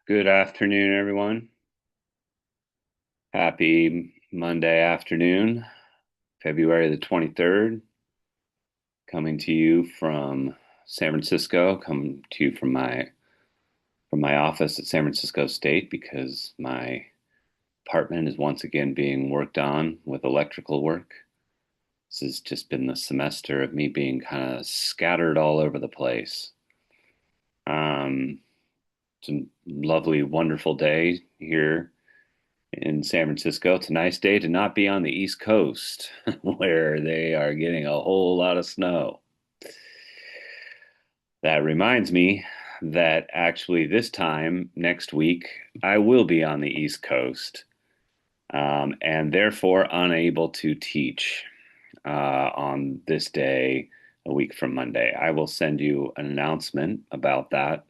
Good afternoon, everyone. Happy Monday afternoon, February the 23rd. Coming to you from San Francisco, coming to you from my office at San Francisco State because my apartment is once again being worked on with electrical work. This has just been the semester of me being kind of scattered all over the place. Um, it's a lovely, wonderful day here in San Francisco. It's a nice day to not be on the East Coast where they are getting a whole lot of snow. That reminds me that actually this time next week, I will be on the East Coast and therefore unable to teach on this day a week from Monday. I will send you an announcement about that.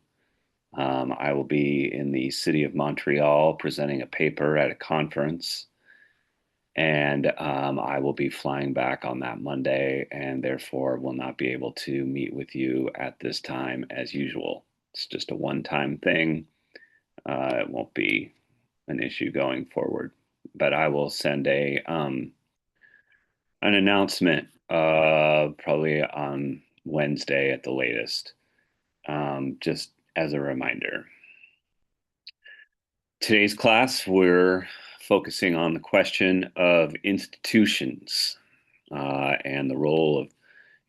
I will be in the city of Montreal presenting a paper at a conference. And I will be flying back on that Monday and therefore will not be able to meet with you at this time as usual. It's just a one-time thing. It won't be an issue going forward, but I will send a an announcement probably on Wednesday at the latest, just as a reminder. Today's class, we're focusing on the question of institutions and the role of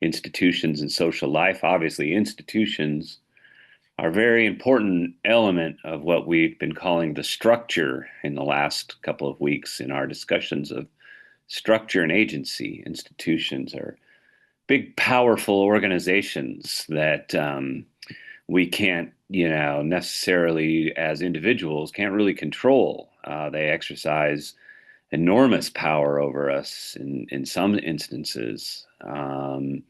institutions in social life. Obviously, institutions are a very important element of what we've been calling the structure in the last couple of weeks in our discussions of structure and agency. Institutions are big, powerful organizations that we can't, necessarily as individuals can't really control. They exercise enormous power over us in some instances. And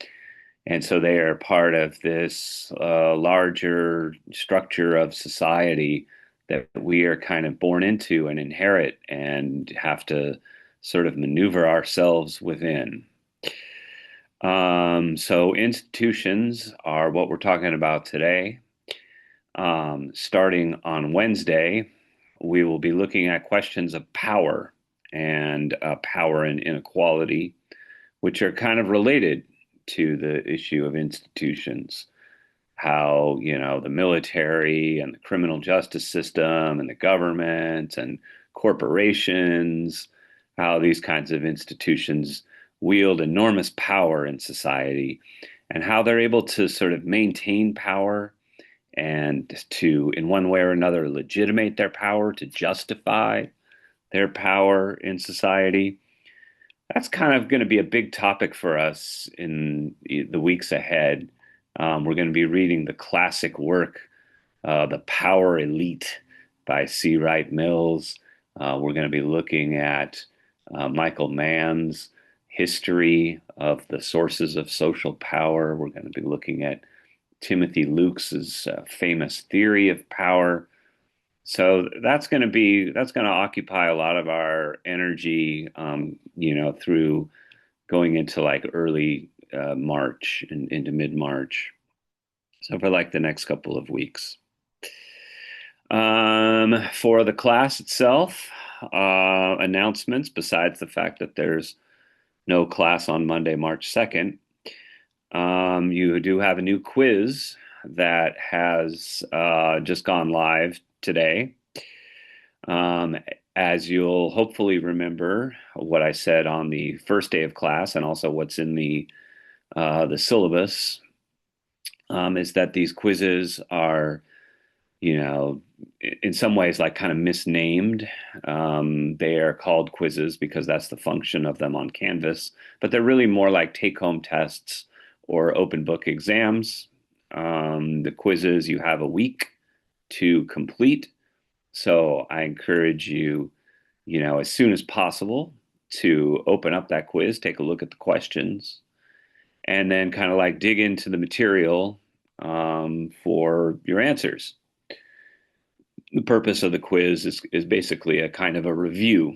so they are part of this larger structure of society that we are kind of born into and inherit and have to sort of maneuver ourselves within. So institutions are what we're talking about today. Starting on Wednesday, we will be looking at questions of power and power and inequality, which are kind of related to the issue of institutions. How, the military and the criminal justice system and the government and corporations, how these kinds of institutions wield enormous power in society and how they're able to sort of maintain power and to, in one way or another, legitimate their power, to justify their power in society. That's kind of going to be a big topic for us in the weeks ahead. We're going to be reading the classic work, The Power Elite by C. Wright Mills. We're going to be looking at Michael Mann's history of the sources of social power. We're going to be looking at Timothy Luke's famous theory of power. So that's going to occupy a lot of our energy, through going into like early March and into mid-March. So for like the next couple of weeks. For the class itself, announcements, besides the fact that there's no class on Monday, March 2nd, you do have a new quiz that has just gone live today. Um, as you'll hopefully remember, what I said on the first day of class, and also what's in the syllabus, is that these quizzes are, in some ways, like kind of misnamed. They are called quizzes because that's the function of them on Canvas, but they're really more like take-home tests or open book exams. The quizzes you have a week to complete. So I encourage you, as soon as possible to open up that quiz, take a look at the questions, and then kind of like dig into the material for your answers. The purpose of the quiz is basically a kind of a review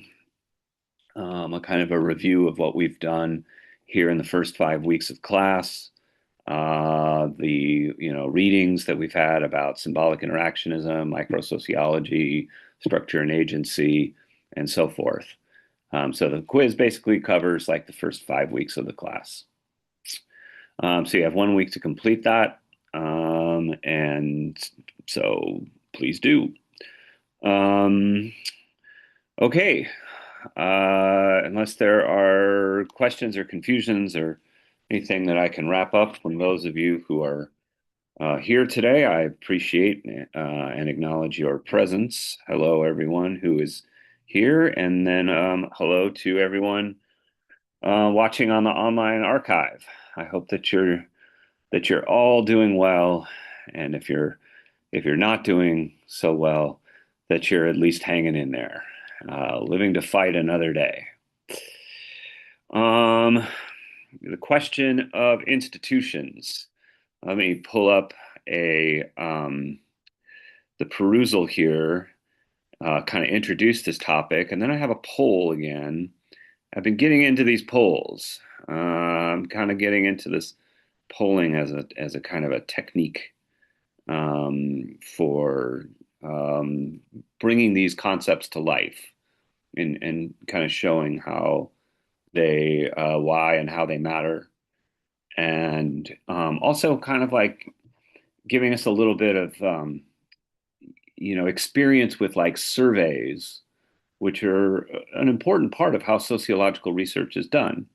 of what we've done here in the first 5 weeks of class, the readings that we've had about symbolic interactionism, microsociology, structure and agency, and so forth. So the quiz basically covers like the first 5 weeks of the class. So you have 1 week to complete that, and so please do. Um, okay. Unless there are questions or confusions or anything that I can wrap up from those of you who are here today, I appreciate and acknowledge your presence. Hello, everyone who is here, and then hello to everyone watching on the online archive. I hope that you're all doing well, and if you're not doing so well, that you're at least hanging in there, living to fight another day. Um, the question of institutions. Let me pull up a the perusal here, kind of introduce this topic, and then I have a poll again. I've been getting into these polls. I'm kind of getting into this polling as a kind of a technique for bringing these concepts to life and kind of showing how they why and how they matter, and also kind of like giving us a little bit of experience with like surveys, which are an important part of how sociological research is done,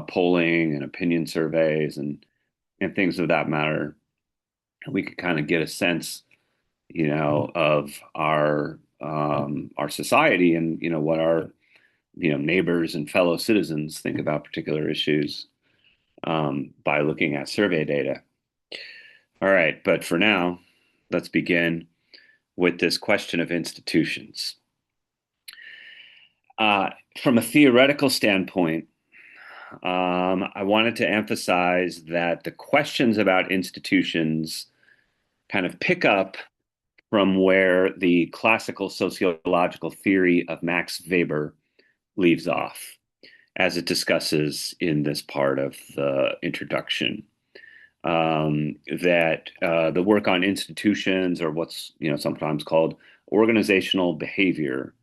polling and opinion surveys and things of that matter. We could kind of get a sense, of our society and what our neighbors and fellow citizens think about particular issues by looking at survey data. All right, but for now, let's begin with this question of institutions. From a theoretical standpoint, I wanted to emphasize that the questions about institutions kind of pick up from where the classical sociological theory of Max Weber leaves off, as it discusses in this part of the introduction. That the work on institutions, or what's sometimes called organizational behavior,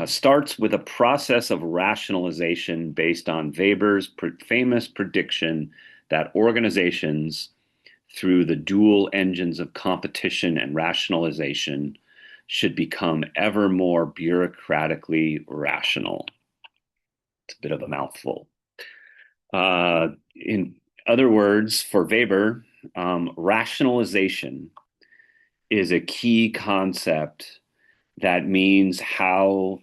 starts with a process of rationalization based on Weber's famous prediction that organizations, through the dual engines of competition and rationalization, should become ever more bureaucratically rational. It's a bit of a mouthful. In other words, for Weber, rationalization is a key concept that means how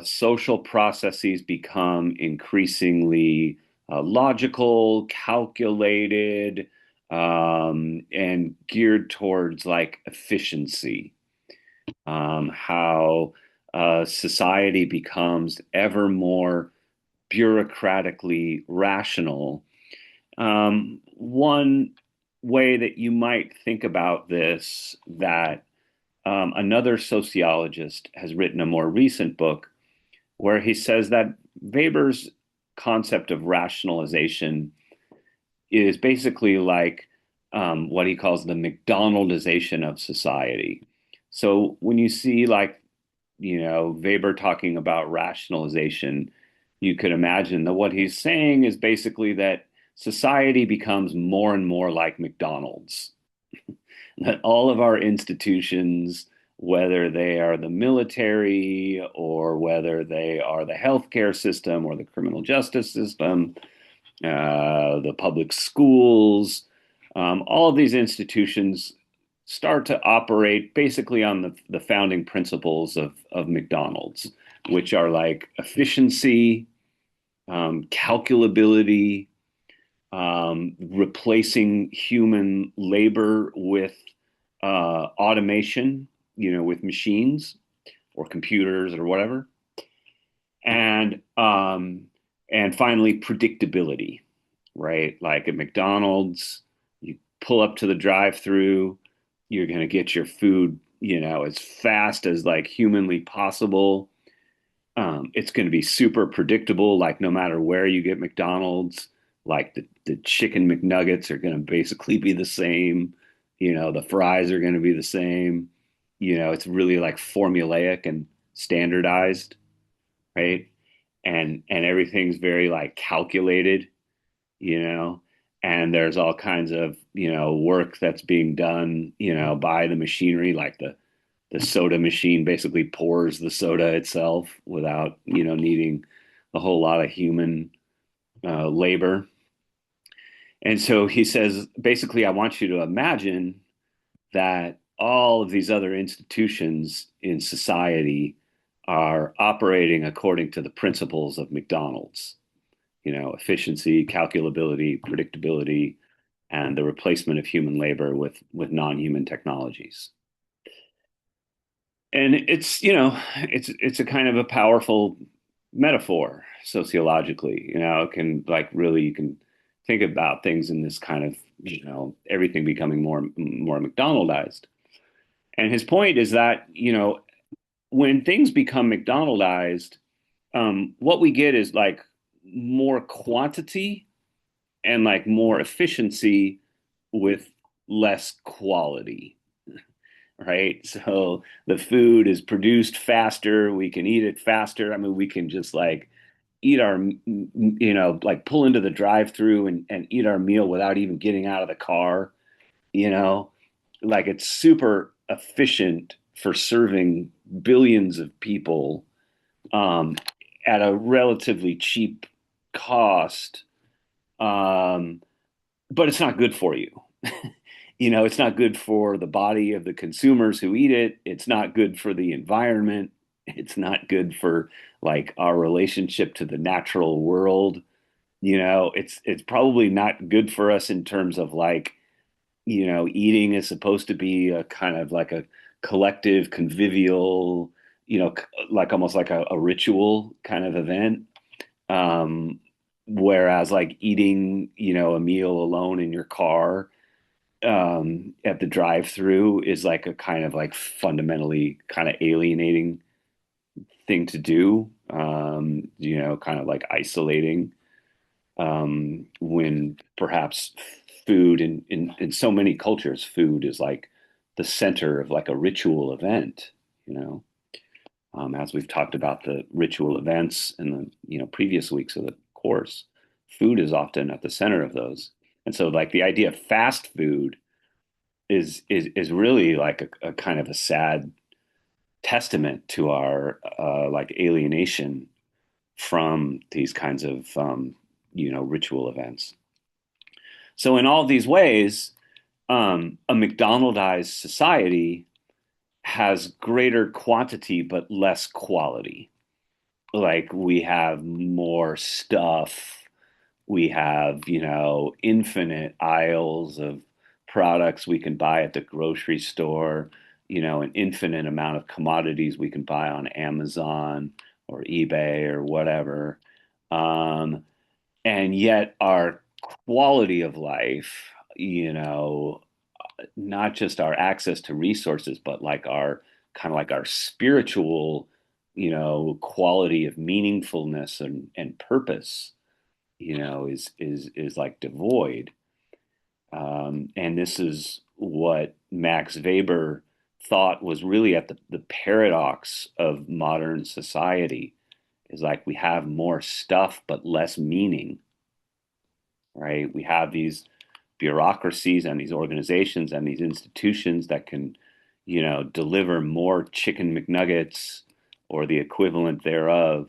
social processes become increasingly logical, calculated, and geared towards like efficiency. How society becomes ever more bureaucratically rational. One way that you might think about this, that another sociologist has written a more recent book where he says that Weber's concept of rationalization is basically like what he calls the McDonaldization of society. So when you see like, Weber talking about rationalization, you could imagine that what he's saying is basically that society becomes more and more like McDonald's, that all of our institutions, whether they are the military or whether they are the healthcare system or the criminal justice system, the public schools, all of these institutions start to operate basically on the founding principles of McDonald's, which are like efficiency, calculability, replacing human labor with automation, with machines or computers or whatever, and finally predictability, right? Like at McDonald's, you pull up to the drive-through, you're going to get your food, as fast as like humanly possible. It's going to be super predictable, like no matter where you get McDonald's, Like the chicken McNuggets are going to basically be the same. The fries are going to be the same. It's really like formulaic and standardized, right? And everything's very like calculated, you know, and there's all kinds of, work that's being done, by the machinery, like the soda machine basically pours the soda itself without, needing a whole lot of human labor. And so he says, basically, I want you to imagine that all of these other institutions in society are operating according to the principles of McDonald's, efficiency, calculability, predictability, and the replacement of human labor with non-human technologies. And it's a kind of a powerful metaphor sociologically. It can like really you can think about things in this kind of everything becoming more McDonaldized. And his point is that when things become McDonaldized, what we get is like more quantity and like more efficiency with less quality, right? So the food is produced faster, we can eat it faster. I mean, we can just like eat our, like pull into the drive-through and eat our meal without even getting out of the car, you know, like it's super efficient for serving billions of people um, at a relatively cheap cost. Um, but it's not good for you. It's not good for the body of the consumers who eat it. It's not good for the environment. It's not good for like our relationship to the natural world. It's probably not good for us in terms of like, eating is supposed to be a kind of like a collective, convivial, like almost like a ritual kind of event. Um, Whereas like eating, a meal alone in your car at the drive-through is like a kind of like fundamentally kind of alienating thing to do. Kind of like isolating when perhaps food in so many cultures, food is like the center of like a ritual event, you know. As we've talked about the ritual events in the previous weeks of the course, food is often at the center of those. And so like the idea of fast food is really like a kind of a sad testament to our like alienation from these kinds of ritual events. So in all these ways, a McDonaldized society has greater quantity but less quality. Like we have more stuff, we have infinite aisles of products we can buy at the grocery store, an infinite amount of commodities we can buy on Amazon or eBay or whatever. And yet our quality of life, not just our access to resources, but like our kind of like our spiritual, quality of meaningfulness and purpose, is like devoid. And this is what Max Weber thought was really at the paradox of modern society is like we have more stuff but less meaning, right? We have these bureaucracies and these organizations and these institutions that can, deliver more chicken McNuggets or the equivalent thereof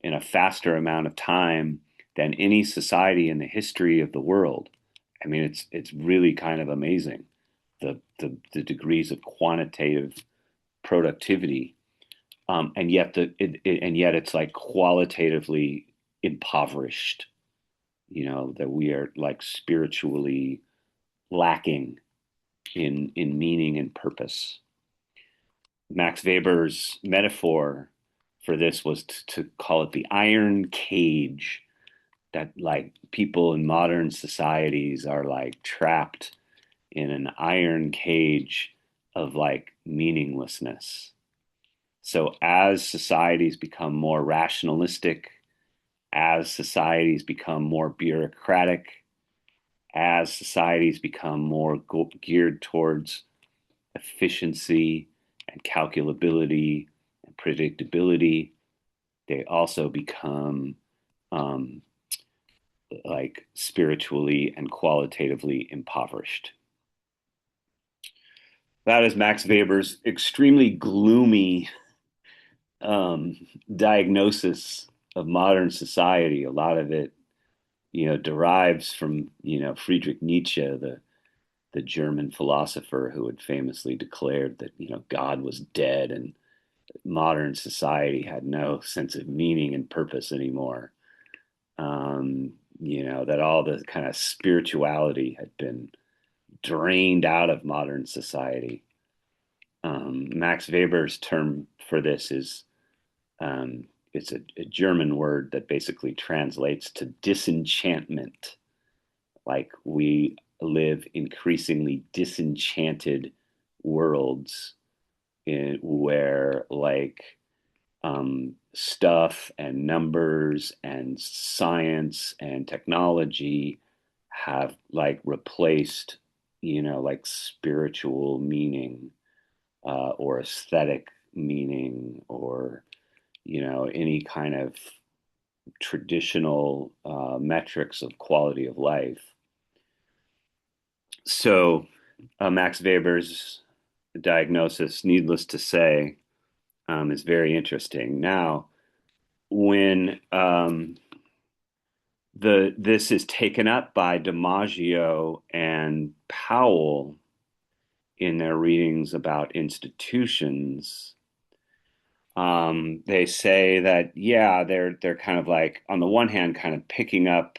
in a faster amount of time than any society in the history of the world. I mean, it's really kind of amazing the degrees of quantitative productivity, and yet it's like qualitatively impoverished. That we are like spiritually lacking in meaning and purpose. Max Weber's metaphor for this was to call it the iron cage, that like people in modern societies are like trapped in an iron cage of like meaninglessness. So as societies become more rationalistic, as societies become more bureaucratic, as societies become more geared towards efficiency and calculability and predictability, they also become um, like spiritually and qualitatively impoverished. That is Max Weber's extremely gloomy um, diagnosis of modern society. A lot of it, derives from, Friedrich Nietzsche, the German philosopher who had famously declared that, God was dead and modern society had no sense of meaning and purpose anymore. That all the kind of spirituality had been drained out of modern society. Max Weber's term for this is it's a German word that basically translates to disenchantment. Like we live increasingly disenchanted worlds where stuff and numbers and science and technology have like replaced, like spiritual meaning or aesthetic meaning or, any kind of traditional metrics of quality of life. So, Max Weber's diagnosis, needless to say, is very interesting. Now, when this is taken up by DiMaggio and Powell in their readings about institutions, they say that yeah, they're kind of like on the one hand, kind of picking up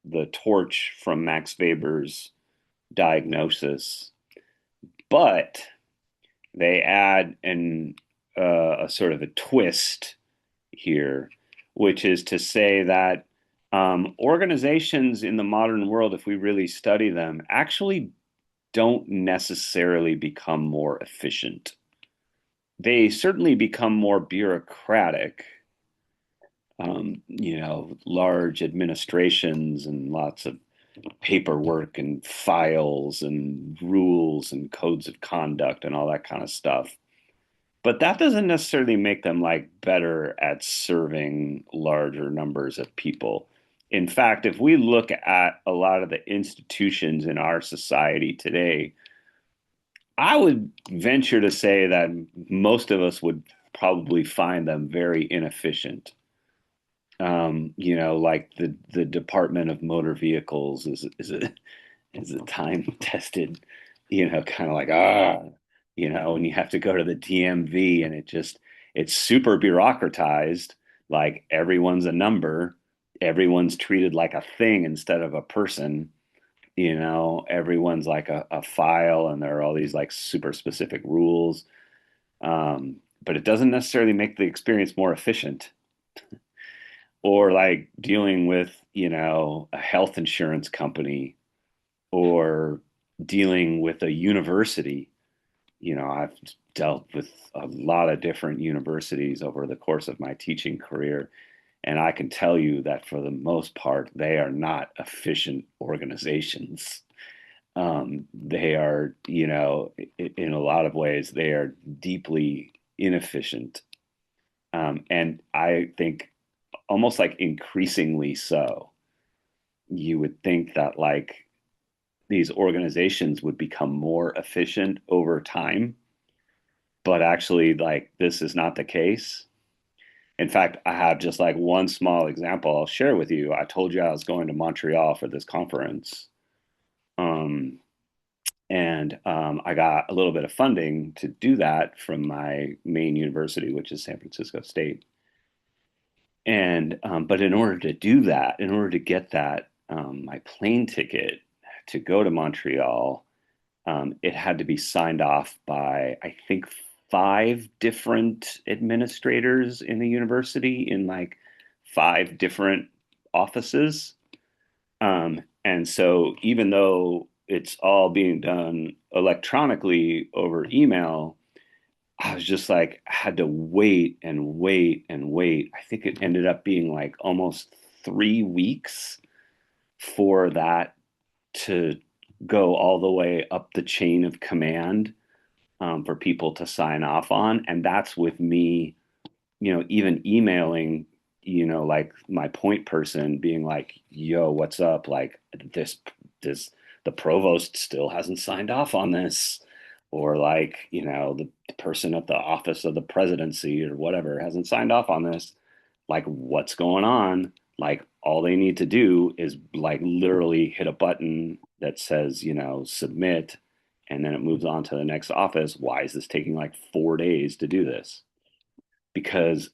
the torch from Max Weber's diagnosis, but they add a sort of a twist here, which is to say that organizations in the modern world, if we really study them, actually don't necessarily become more efficient. They certainly become more bureaucratic, large administrations and lots of paperwork and files and rules and codes of conduct and all that kind of stuff. But that doesn't necessarily make them like better at serving larger numbers of people. In fact, if we look at a lot of the institutions in our society today, I would venture to say that most of us would probably find them very inefficient. Like the Department of Motor Vehicles is a time tested, kind of like when you have to go to the DMV and it's super bureaucratized, like everyone's a number, everyone's treated like a thing instead of a person, everyone's like a file and there are all these like super specific rules. But it doesn't necessarily make the experience more efficient or like dealing with, a health insurance company or dealing with a university. I've dealt with a lot of different universities over the course of my teaching career, and I can tell you that for the most part, they are not efficient organizations. They are, in a lot of ways, they are deeply inefficient. And I think almost like increasingly so. You would think that like these organizations would become more efficient over time, but actually, like, this is not the case. In fact, I have just like one small example I'll share with you. I told you I was going to Montreal for this conference. Um, and I got a little bit of funding to do that from my main university, which is San Francisco State. And but in order to do that, in order to get that, my plane ticket to go to Montreal, it had to be signed off by, I think, five different administrators in the university in like five different offices. And so even though it's all being done electronically over email, I was just like, I had to wait and wait and wait. I think it ended up being like almost 3 weeks for that to go all the way up the chain of command, for people to sign off on. And that's with me, even emailing, like my point person being like, yo, what's up? Like this, the provost still hasn't signed off on this. Or like, the person at the office of the presidency or whatever hasn't signed off on this. Like, what's going on? Like, all they need to do is like literally hit a button that says, submit, and then it moves on to the next office. Why is this taking like 4 days to do this? Because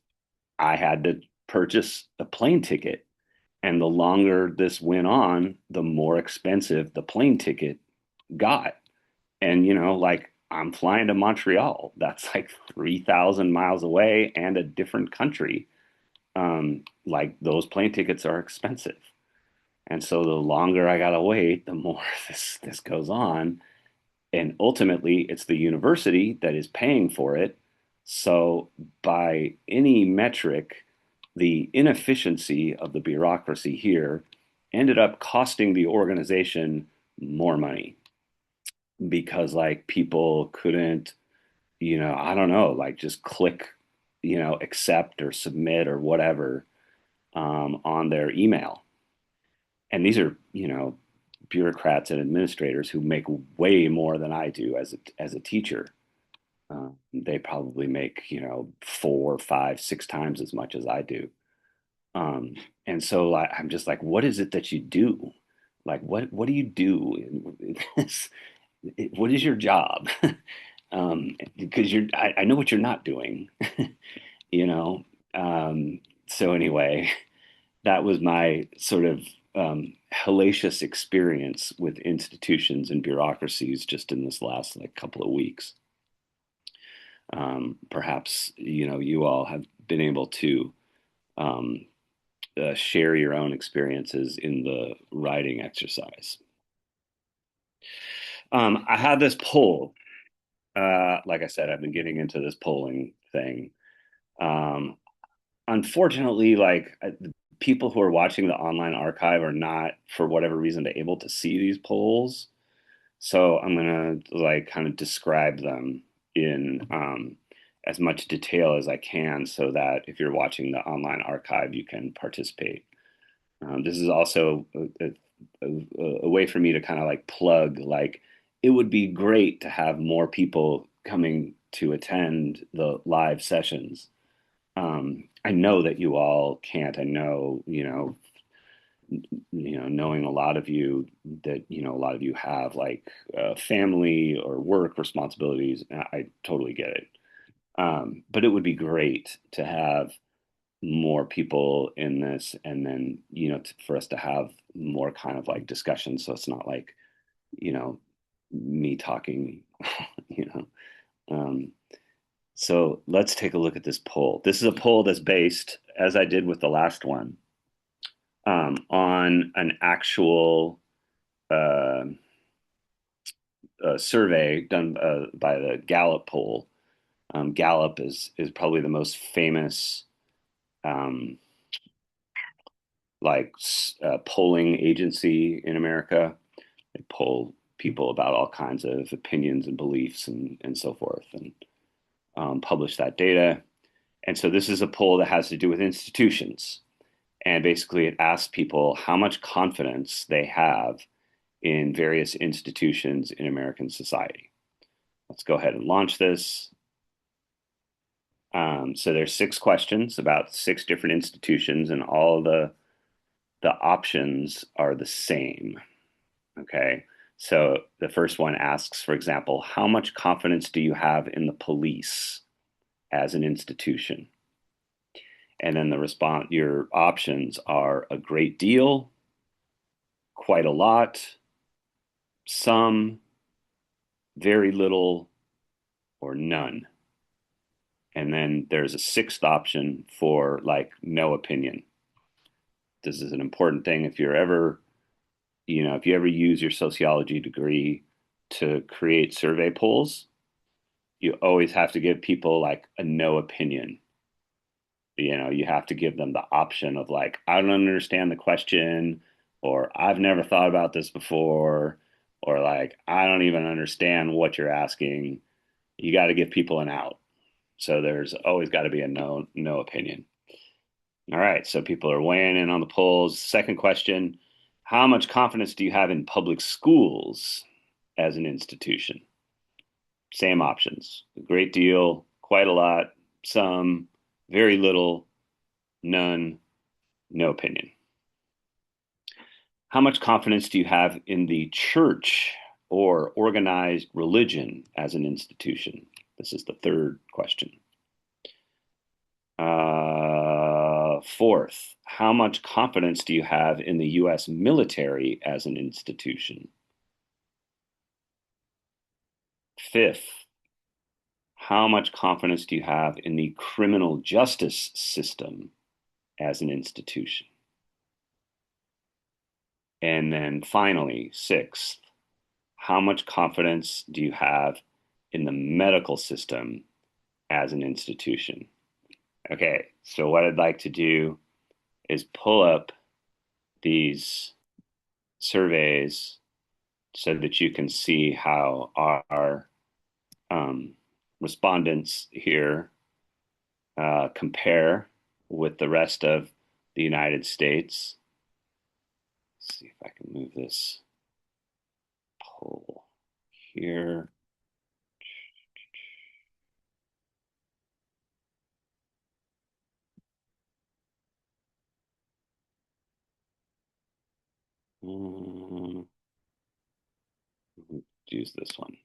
I had to purchase a plane ticket. And the longer this went on, the more expensive the plane ticket got. And, like I'm flying to Montreal. That's like 3,000 miles away and a different country. Like those plane tickets are expensive. And so the longer I gotta wait, the more this goes on. And ultimately, it's the university that is paying for it. So, by any metric, the inefficiency of the bureaucracy here ended up costing the organization more money because, like, people couldn't, I don't know, like just click, accept or submit or whatever, on their email. And these are, bureaucrats and administrators who make way more than I do as a teacher. They probably make, four, five, six times as much as I do. Um, and so I'm just like, what is it that you do? Like, what do you do in this? What is your job? Because I know what you're not doing, you know. So anyway, that was my sort of hellacious experience with institutions and bureaucracies just in this last like couple of weeks. Perhaps you all have been able to um, share your own experiences in the writing exercise. I had this poll. Like I said, I've been getting into this polling thing. Um, Unfortunately, like the people who are watching the online archive are not, for whatever reason, able to see these polls. So I'm gonna like kind of describe them in as much detail as I can, so that if you're watching the online archive, you can participate. This is also a way for me to kind of like plug, like it would be great to have more people coming to attend the live sessions. I know that you all can't. I know, knowing a lot of you, that a lot of you have like family or work responsibilities. I totally get it. But it would be great to have more people in this, and then for us to have more kind of like discussion, so it's not like you know me talking. you know um, so let's take a look at this poll. This is a poll that's based, as I did with the last one, on an actual uh, survey done by the Gallup poll. Gallup is probably the most famous um, like polling agency in America. They poll people about all kinds of opinions and beliefs and so forth, and publish that data. And so this is a poll that has to do with institutions. And basically, it asks people how much confidence they have in various institutions in American society. Let's go ahead and launch this. So there's 6 questions about 6 different institutions, and all the options are the same. Okay. So the first one asks, for example, how much confidence do you have in the police as an institution? And then the response, your options are a great deal, quite a lot, some, very little, or none. And then there's a 6th option for like no opinion. This is an important thing. If you ever use your sociology degree to create survey polls, you always have to give people like a no opinion. You have to give them the option of like, I don't understand the question, or I've never thought about this before, or like, I don't even understand what you're asking. You got to give people an out. So there's always got to be a no opinion. All right, so people are weighing in on the polls. Second question, how much confidence do you have in public schools as an institution? Same options. A great deal, quite a lot, some, very little, none, no opinion. How much confidence do you have in the church or organized religion as an institution? This is the third question. Fourth, how much confidence do you have in the U.S. military as an institution? Fifth, how much confidence do you have in the criminal justice system as an institution? And then finally, sixth, how much confidence do you have in the medical system as an institution? Okay, so what I'd like to do is pull up these surveys so that you can see how our respondents here compare with the rest of the United States. Let's see if I can move this poll here. Um, use this one.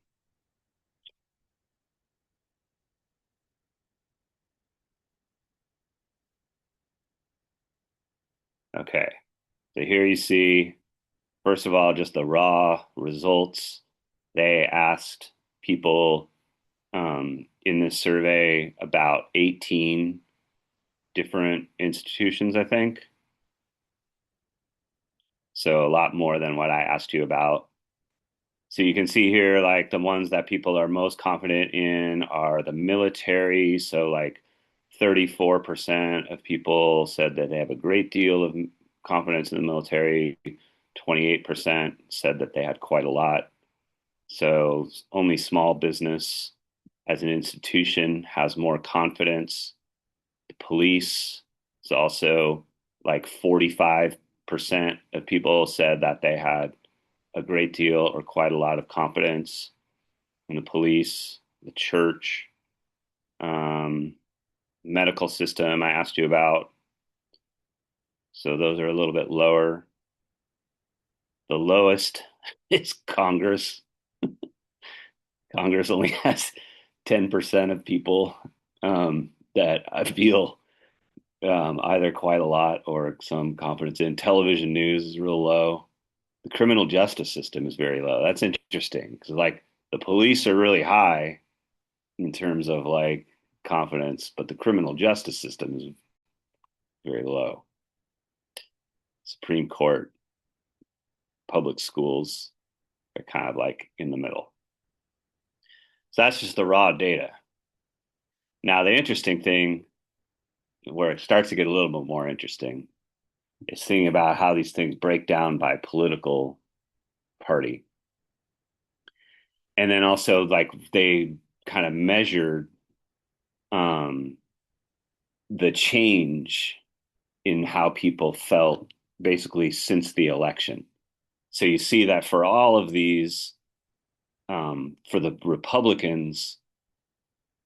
Okay, so here you see, first of all, just the raw results. They asked people in this survey about 18 different institutions, I think. So a lot more than what I asked you about. So you can see here, like the ones that people are most confident in are the military. So like 34% of people said that they have a great deal of confidence in the military. 28% said that they had quite a lot. So only small business as an institution has more confidence. The police is also like 45% of people said that they had a great deal or quite a lot of confidence in the police, the church, um, medical system. I asked you about. So those are a little bit lower. The lowest is Congress. Congress only has 10% of people that I feel either quite a lot or some confidence in. Television news is real low. The criminal justice system is very low. That's interesting because like the police are really high in terms of like confidence, but the criminal justice system is very low. Supreme Court, public schools are kind of like in the middle. So that's just the raw data. Now, the interesting thing, where it starts to get a little bit more interesting, is thinking about how these things break down by political party. And then also, like, they kind of measured um, the change in how people felt basically since the election. So you see that for all of these, for the Republicans,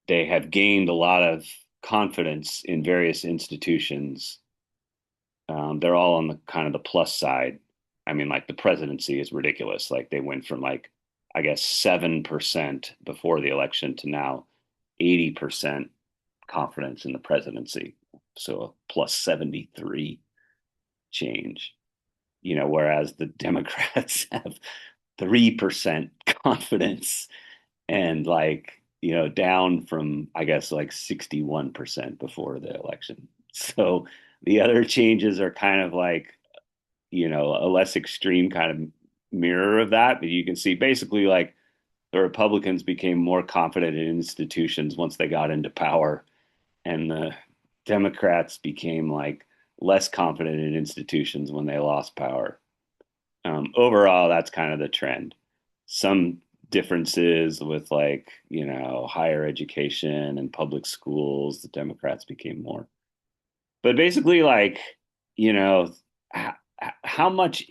they have gained a lot of confidence in various institutions. They're all on the kind of the plus side. I mean, like the presidency is ridiculous. Like they went from like, I guess, 7% before the election to now 80% confidence in the presidency. So a plus 73 change, whereas the Democrats have 3% confidence and like, down from, I guess, like 61% before the election. So the other changes are kind of like, a less extreme kind of mirror of that. But you can see basically like the Republicans became more confident in institutions once they got into power, and the Democrats became like less confident in institutions when they lost power. Overall, that's kind of the trend. Some differences with like, higher education and public schools, the Democrats became more. But basically, like, you know, h- how much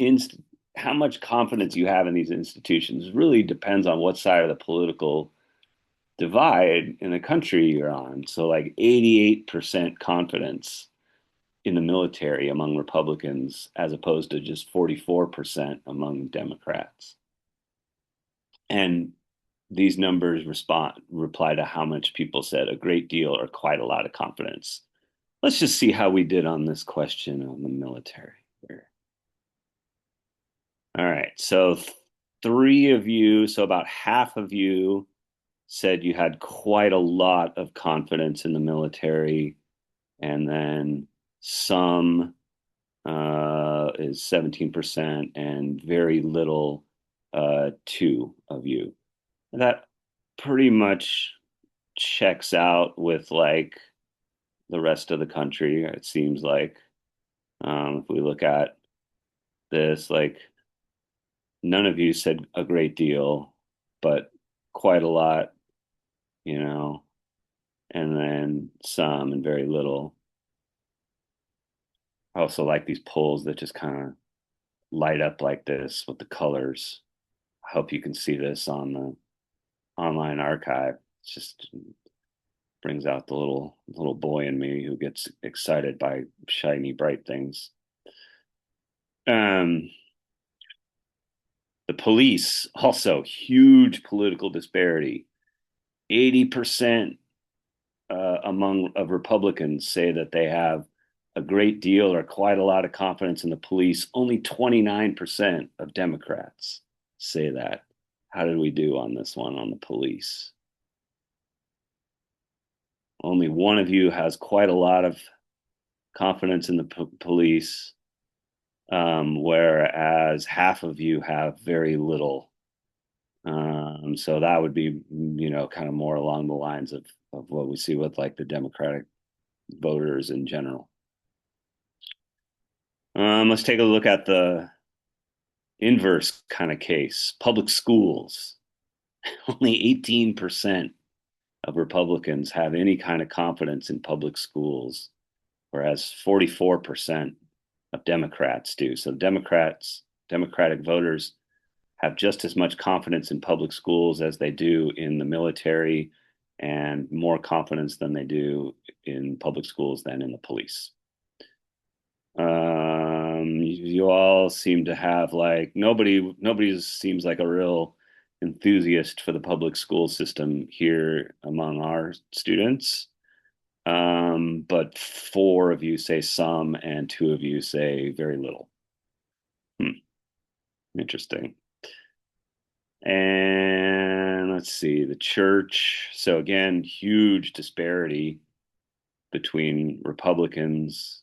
how much confidence you have in these institutions really depends on what side of the political divide in the country you're on. So like 88% confidence in the military among Republicans as opposed to just 44% among Democrats. And these numbers reply to how much people said a great deal or quite a lot of confidence. Let's just see how we did on this question on the military. All right. So three of you, so about half of you said you had quite a lot of confidence in the military, and then some is 17%, and very little, two of you. That pretty much checks out with like the rest of the country, it seems like. If we look at this, like none of you said a great deal, but quite a lot, you know, and then some and very little. I also like these polls that just kind of light up like this with the colors. I hope you can see this on the online archive. It just brings out the little boy in me who gets excited by shiny, bright things. Um, the police also huge political disparity. 80% among of Republicans say that they have a great deal or quite a lot of confidence in the police. Only 29% of Democrats say that. How did we do on this one on the police? Only one of you has quite a lot of confidence in the police, whereas half of you have very little. So that would be, kind of more along the lines of what we see with like the Democratic voters in general. Let's take a look at the inverse kind of case. Public schools. Only 18% of Republicans have any kind of confidence in public schools, whereas 44% of Democrats do. So Democratic voters have just as much confidence in public schools as they do in the military, and more confidence than they do in public schools than in the police. You all seem to have like nobody seems like a real enthusiast for the public school system here among our students. But four of you say some, and two of you say very little. Hmm, interesting. And let's see, the church. So again, huge disparity between Republicans,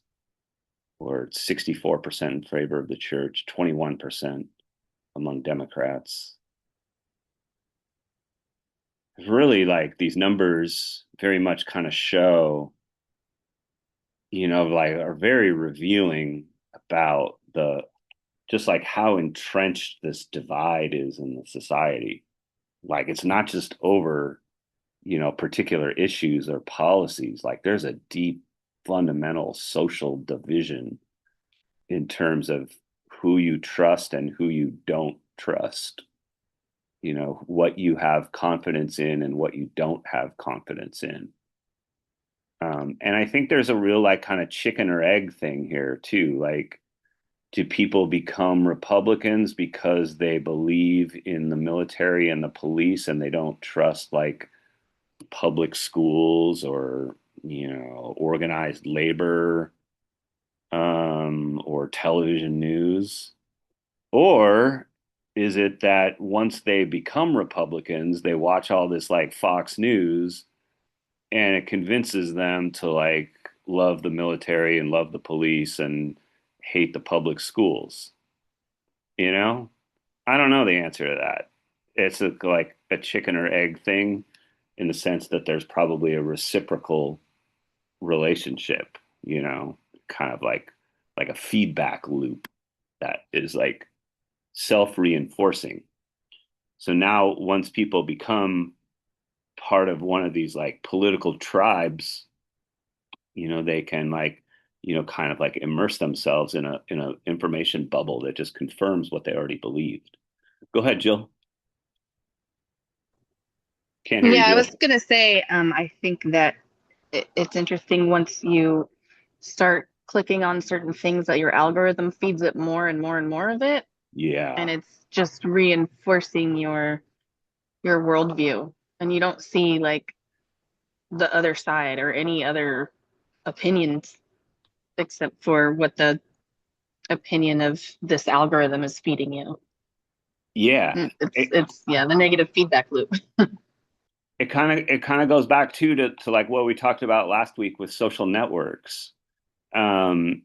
or 64% in favor of the church, 21% among Democrats. Really, like these numbers very much kind of show, like are very revealing about the just like how entrenched this divide is in the society. Like it's not just over, particular issues or policies. Like there's a deep fundamental social division in terms of who you trust and who you don't trust, what you have confidence in and what you don't have confidence in. And I think there's a real like kind of chicken or egg thing here too. Like, do people become Republicans because they believe in the military and the police and they don't trust like public schools or, organized labor, or television news? Or is it that once they become Republicans, they watch all this like Fox News and it convinces them to like love the military and love the police and hate the public schools? You know, I don't know the answer to that. It's like a chicken or egg thing in the sense that there's probably a reciprocal relationship, kind of like a feedback loop that is like self-reinforcing. So now once people become part of one of these like political tribes, they can like, kind of like immerse themselves in a information bubble that just confirms what they already believed. Go ahead, Jill. Can't hear you, Yeah, I was Jill. gonna say, I think that it's interesting once you start clicking on certain things that your algorithm feeds it more and more and more of it, and Yeah. it's just reinforcing your worldview, and you don't see like the other side or any other opinions except for what the opinion of this algorithm is feeding you. Yeah. It's yeah, the negative feedback loop. It kind of goes back to like what we talked about last week with social networks. And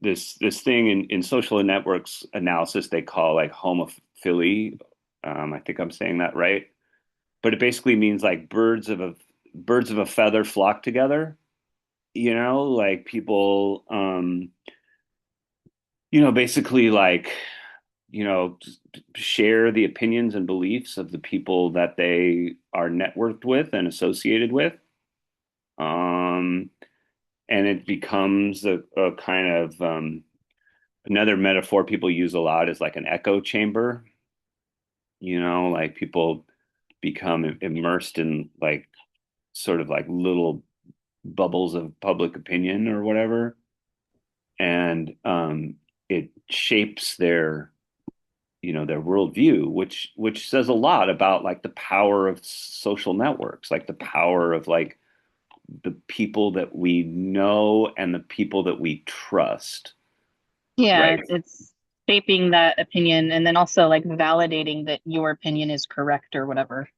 this thing in social networks analysis they call like homophily. I think I'm saying that right, but it basically means like birds of a feather flock together. Like people, basically like, share the opinions and beliefs of the people that they are networked with and associated with. Um, and it becomes a kind of another metaphor people use a lot is like an echo chamber. Like people become immersed in like sort of like little bubbles of public opinion or whatever, and it shapes their worldview, which says a lot about like the power of social networks, like the power of like the people that we know and the people that we trust, Yeah, right? it's shaping that opinion and then also like validating that your opinion is correct or whatever,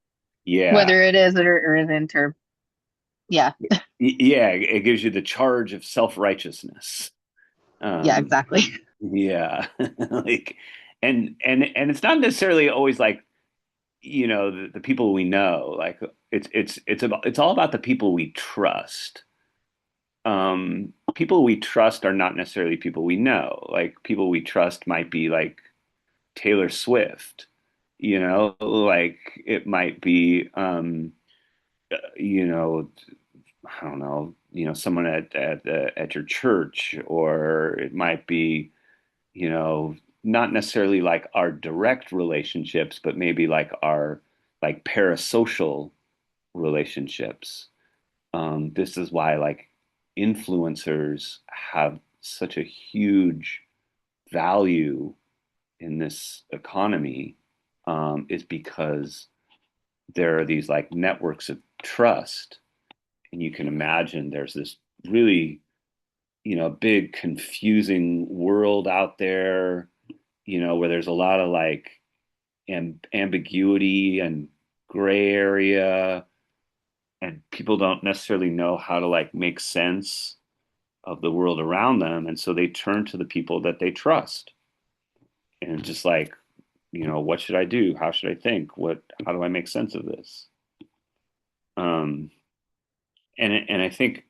Yeah. whether it is or isn't, or yeah, Yeah, it gives you the charge of self-righteousness. yeah, Um, exactly. yeah. Like, and it's not necessarily always like, the people we know. Like it's all about the people we trust. People we trust are not necessarily people we know. Like people we trust might be like Taylor Swift, like it might be, you know, I don't know, someone at your church, or it might be, not necessarily like our direct relationships, but maybe like our like parasocial relationships. This is why like influencers have such a huge value in this economy, is because there are these like networks of trust, and you can imagine there's this really, big confusing world out there, where there's a lot of like ambiguity and gray area, and people don't necessarily know how to like make sense of the world around them, and so they turn to the people that they trust, and just like, what should I do, how should I think, how do I make sense of this? um and I think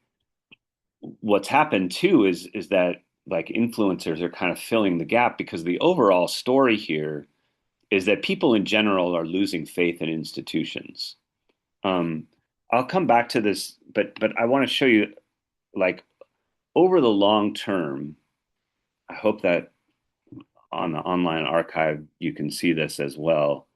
what's happened too is that like influencers are kind of filling the gap, because the overall story here is that people in general are losing faith in institutions. um I'll come back to this, but I want to show you like over the long term. I hope that on the online archive, you can see this as well.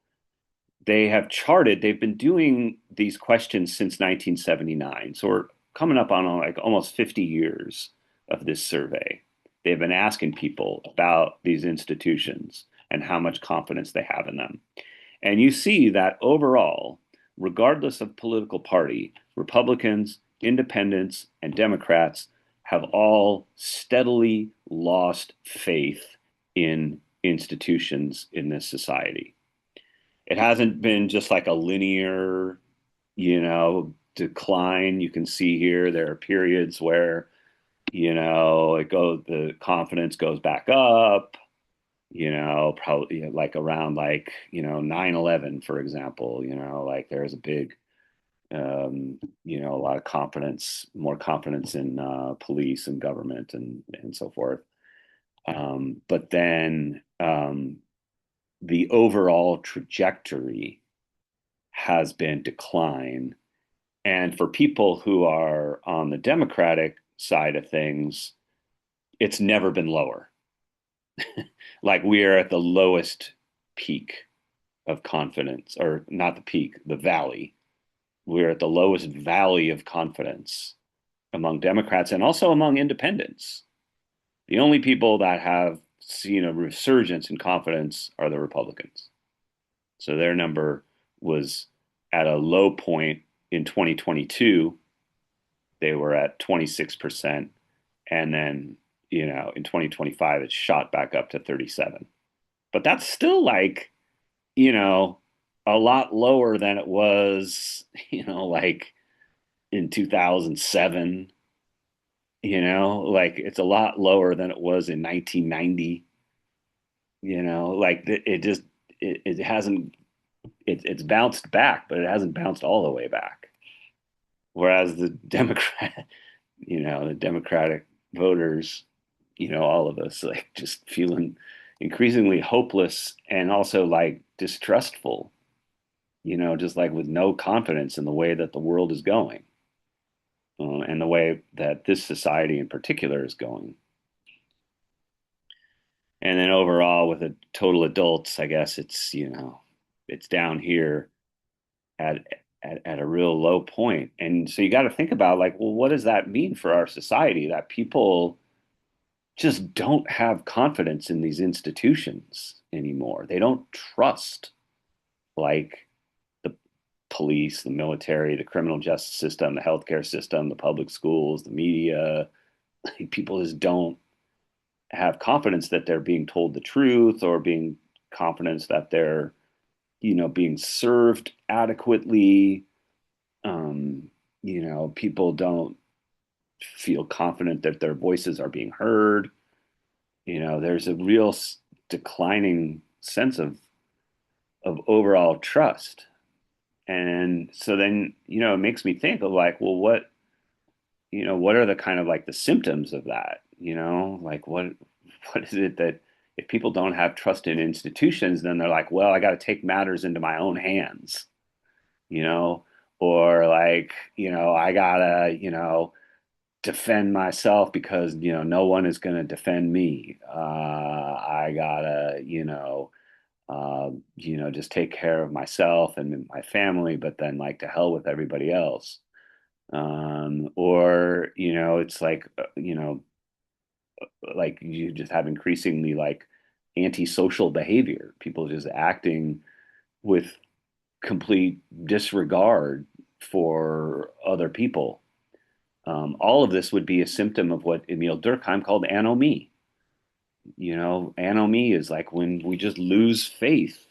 They've been doing these questions since 1979. So we're coming up on like almost 50 years of this survey. They've been asking people about these institutions and how much confidence they have in them. And you see that overall, regardless of political party, Republicans, independents, and Democrats have all steadily lost faith in institutions in this society. It hasn't been just like a linear, decline. You can see here there are periods where, the confidence goes back up, probably like around like, 9/11, for example, like there's a big A lot of confidence, more confidence in police and government and so forth. But then the overall trajectory has been decline. And for people who are on the Democratic side of things, it's never been lower. Like we are at the lowest peak of confidence, or not the peak, the valley. We're at the lowest valley of confidence among Democrats and also among independents. The only people that have seen a resurgence in confidence are the Republicans. So their number was at a low point in 2022. They were at 26%. And then, in 2025, it shot back up to 37. But that's still like, you know, a lot lower than it was, like in 2007. Like it's a lot lower than it was in 1990. Like it just it hasn't it's bounced back, but it hasn't bounced all the way back. Whereas the Democratic voters, all of us like just feeling increasingly hopeless and also like distrustful, just like with no confidence in the way that the world is going, and the way that this society in particular is going. And then overall, with the total adults, I guess it's down here at at a real low point. And so you got to think about like, well, what does that mean for our society that people just don't have confidence in these institutions anymore? They don't trust like the police, the military, the criminal justice system, the healthcare system, the public schools, the media. Like, people just don't have confidence that they're being told the truth or being confidence that they're being served adequately. People don't feel confident that their voices are being heard. There's a real declining sense of overall trust. And so then, it makes me think of like, well, what are the kind of like the symptoms of that? Like what is it that if people don't have trust in institutions, then they're like, well, I got to take matters into my own hands, you know, or like, I gotta, defend myself because, no one is going to defend me. I gotta, just take care of myself and my family, but then like to hell with everybody else. Or, it's like you just have increasingly like antisocial behavior, people just acting with complete disregard for other people. All of this would be a symptom of what Emil Durkheim called anomie. Anomie is like when we just lose faith,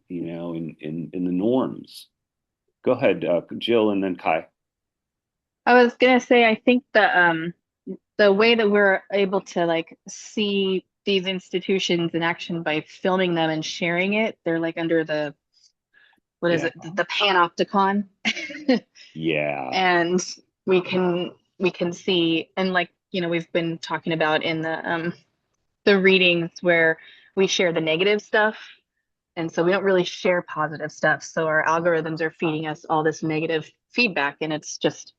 in the norms. Go ahead, Jill, and then Kai. I was gonna say, I think the way that we're able to like see these institutions in action by filming them and sharing it, they're like under the what is Yeah, it, the panopticon. yeah, And we can see, and like, we've been talking about in the readings where we share the negative stuff. And so we don't really share positive stuff. So our algorithms are feeding us all this negative feedback. And it's just,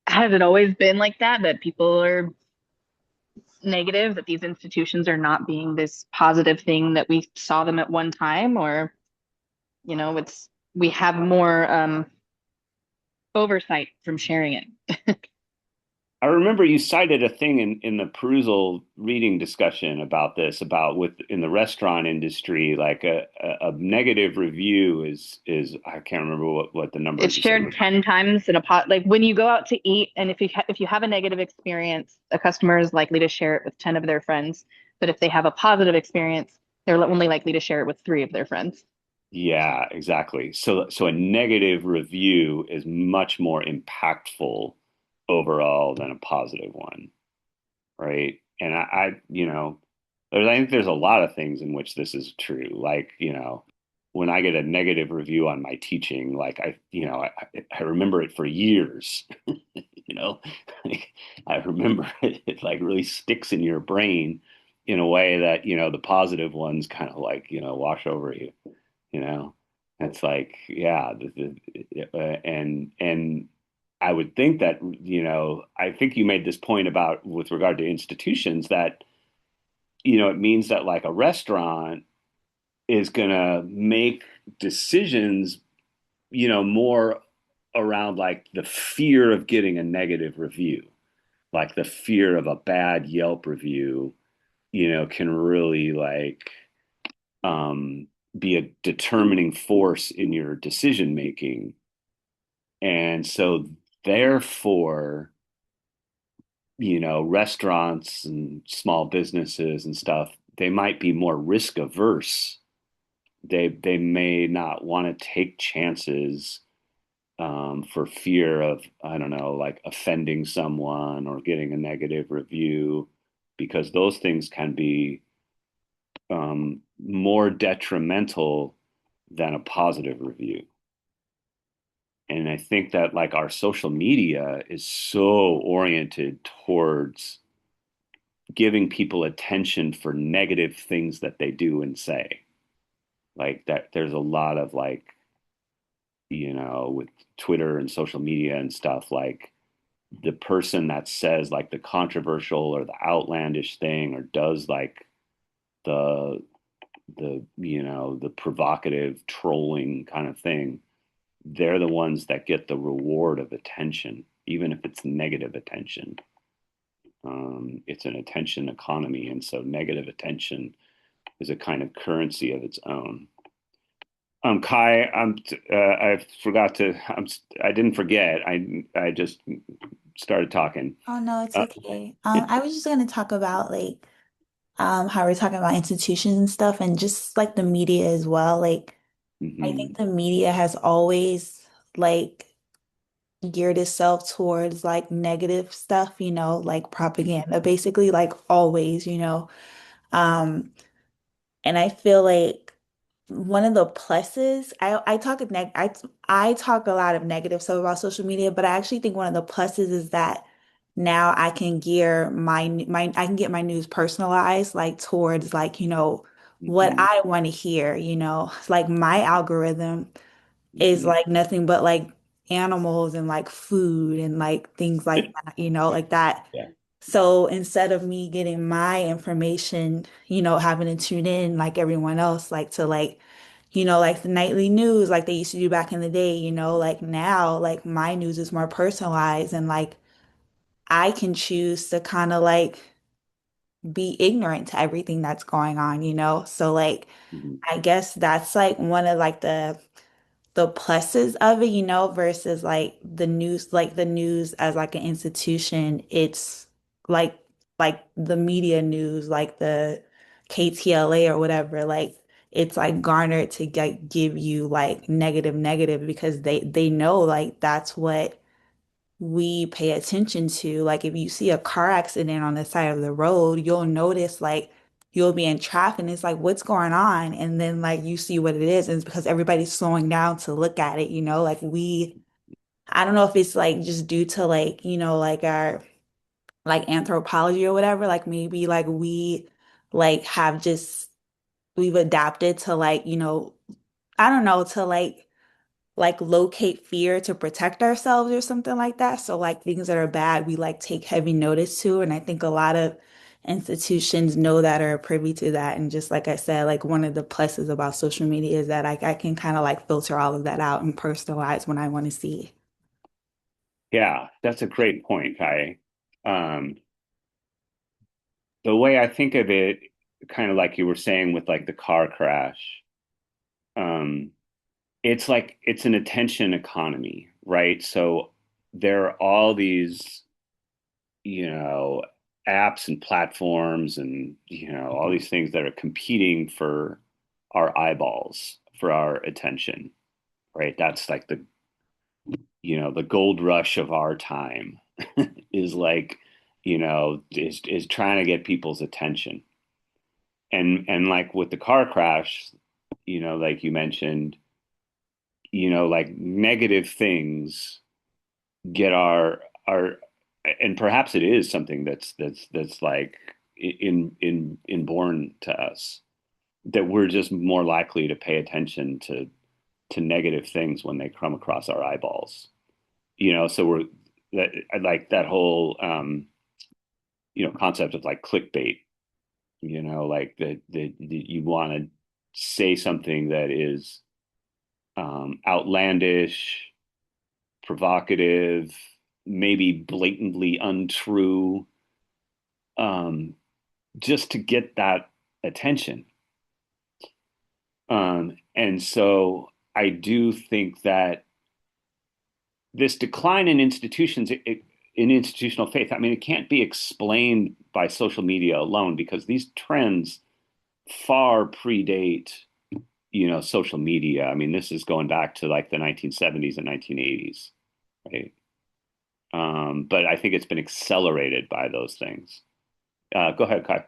has it always been like that, that people are negative, that these institutions are not being this positive thing that we saw them at one time? Or, it's, we have more oversight from sharing it. I remember you cited a thing in the perusal reading discussion about this, about with in the restaurant industry, like a negative review is I can't remember what the It's numbers you said. shared 10 times in a pot. Like when you go out to eat, and if you have a negative experience, a customer is likely to share it with 10 of their friends. But if they have a positive experience, they're only likely to share it with 3 of their friends. Yeah, exactly. So a negative review is much more impactful overall than a positive one, right? And I I think there's a lot of things in which this is true. Like, when I get a negative review on my teaching, like I remember it for years. you know, like, I remember it like really sticks in your brain in a way that, the positive ones kind of like, wash over you, you know, it's like, yeah, and I would think that, I think you made this point about with regard to institutions that, it means that like a restaurant is going to make decisions, more around like the fear of getting a negative review, like the fear of a bad Yelp review, can really like um, be a determining force in your decision making. And so, therefore, restaurants and small businesses and stuff, they might be more risk averse. They may not want to take chances for fear of, I don't know, like offending someone or getting a negative review, because those things can be more detrimental than a positive review. And I think that like our social media is so oriented towards giving people attention for negative things that they do and say. Like that, there's a lot of like, with Twitter and social media and stuff, like the person that says like the controversial or the outlandish thing or does like the the provocative trolling kind of thing, they're the ones that get the reward of attention, even if it's negative attention. It's an attention economy, and so negative attention is a kind of currency of its own. Kai, I forgot to. I didn't forget. I just started talking. Oh no, it's Uh, okay. I was just gonna talk about like how we're talking about institutions and stuff and just like the media as well. Like I think mhm, the media has always like geared itself towards like negative stuff, like propaganda, basically, like always, Um, and I feel like one of the pluses, I talk a lot of negative stuff about social media, but I actually think one of the pluses is that now I can gear my I can get my news personalized like towards like, what mhm, I want to hear, like my algorithm is mhm. like nothing but like animals and like food and like things like that, like that. Yeah. So instead of me getting my information, having to tune in like everyone else, like to like, like the nightly news, like they used to do back in the day, like now, like my news is more personalized and like I can choose to kind of like be ignorant to everything that's going on, So like, Mhm. I guess that's like one of like the pluses of it, versus like the news as like an institution. It's like like the media news, like the KTLA or whatever, like it's like garnered to give you like negative because they know like that's what we pay attention to. Like if you see a car accident on the side of the road, you'll notice like you'll be in traffic and it's like, what's going on? And then like you see what it is, and it's because everybody's slowing down to look at it, like I don't know if it's like just due to like, like our like anthropology or whatever, like maybe like we like have just we've adapted to like, I don't know, to like locate fear to protect ourselves or something like that. So like things that are bad, we like take heavy notice to. And I think a lot of institutions know that or are privy to that. And just like I said, like one of the pluses about social media is that I can kind of like filter all of that out and personalize when I want to see. Yeah, that's a great point, Kai. Um, the way I think of it, kind of like you were saying with like the car crash, um, it's like it's an attention economy, right? So there are all these, you know, apps and platforms and, all these things that are competing for our eyeballs, for our attention, right? That's like the gold rush of our time is like, is trying to get people's attention. And like with the car crash, like you mentioned, like negative things get our and perhaps it is something that's like inborn to us, that we're just more likely to pay attention to negative things when they come across our eyeballs. So we're that like that whole concept of like clickbait, like that you want to say something that is outlandish, provocative, maybe blatantly untrue, um, just to get that attention. And so I do think that this decline in institutions, in institutional faith, I mean, it can't be explained by social media alone, because these trends far predate, social media. I mean, this is going back to like the 1970s and 1980s, right? But I think it's been accelerated by those things. Go ahead, Kai.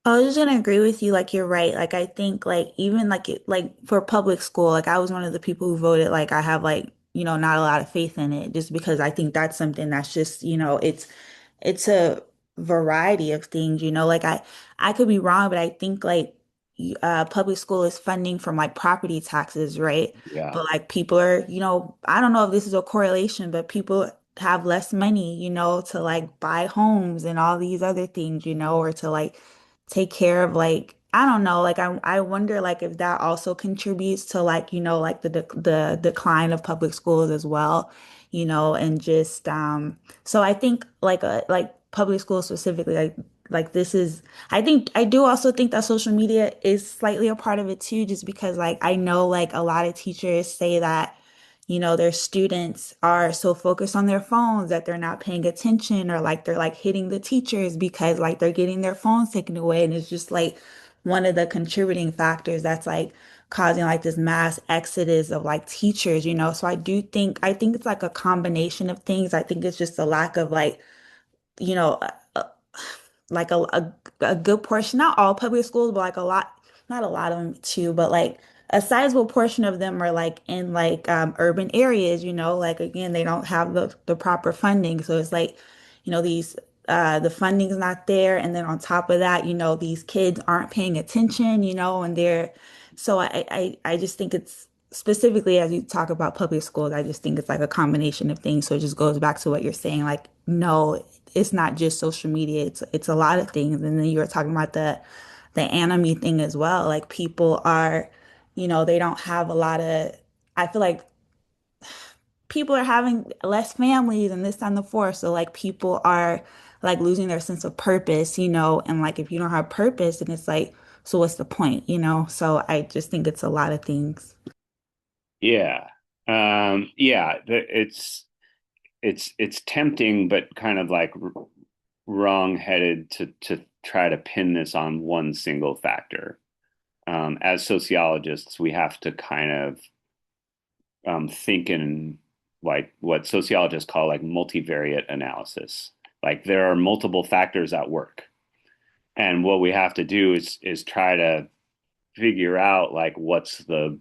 I was just gonna agree with you. Like you're right. Like I think like even like like for public school, like I was one of the people who voted. Like I have like not a lot of faith in it, just because I think that's something that's just it's a variety of things. Like I could be wrong, but I think like public school is funding from like property taxes, right? Yeah. But like people are I don't know if this is a correlation, but people have less money, to like buy homes and all these other things, or to like take care of like I don't know, like I wonder like if that also contributes to like like the decline of public schools as well, and just so I think like public schools specifically like this is I think I do also think that social media is slightly a part of it too, just because like I know like a lot of teachers say that their students are so focused on their phones that they're not paying attention, or like they're like hitting the teachers because like they're getting their phones taken away. And it's just like one of the contributing factors that's like causing like this mass exodus of like teachers, So I think it's like a combination of things. I think it's just a lack of like, you know, uh, like a good portion, not all public schools, but like a lot, not a lot of them too, but like a sizable portion of them are like in like urban areas, like again, they don't have the proper funding. So it's like, these the funding's not there. And then on top of that, these kids aren't paying attention, and they're so I just think it's specifically as you talk about public schools, I just think it's like a combination of things. So it just goes back to what you're saying, like, no, it's not just social media. It's a lot of things. And then you were talking about the anime thing as well. Like people are, they don't have a lot of, I feel like people are having less families and this time before. So like people are like losing their sense of purpose, and like if you don't have purpose, then it's like, so what's the point? So I just think it's a lot of things. Yeah. Yeah. It's tempting, but kind of like wrong-headed to try to pin this on one single factor. As sociologists, we have to kind of think in like what sociologists call like multivariate analysis. Like there are multiple factors at work, and what we have to do is try to figure out like what's the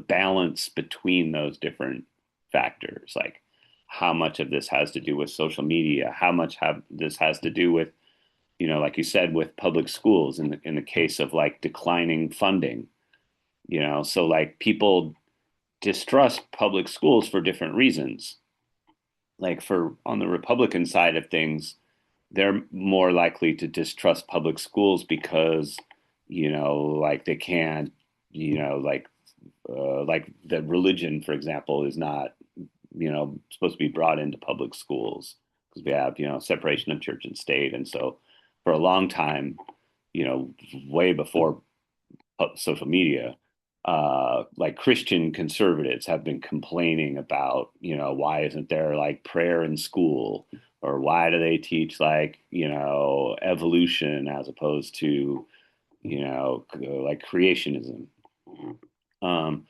balance between those different factors. Like how much of this has to do with social media, how much have this has to do with like you said, with public schools in the case of like declining funding. So like people distrust public schools for different reasons. Like for on the Republican side of things, they're more likely to distrust public schools because like they can't, like the religion, for example, is not supposed to be brought into public schools because we have separation of church and state. And so for a long time, way before social media, like Christian conservatives have been complaining about, why isn't there like prayer in school, or why do they teach like, evolution as opposed to, like creationism. Um,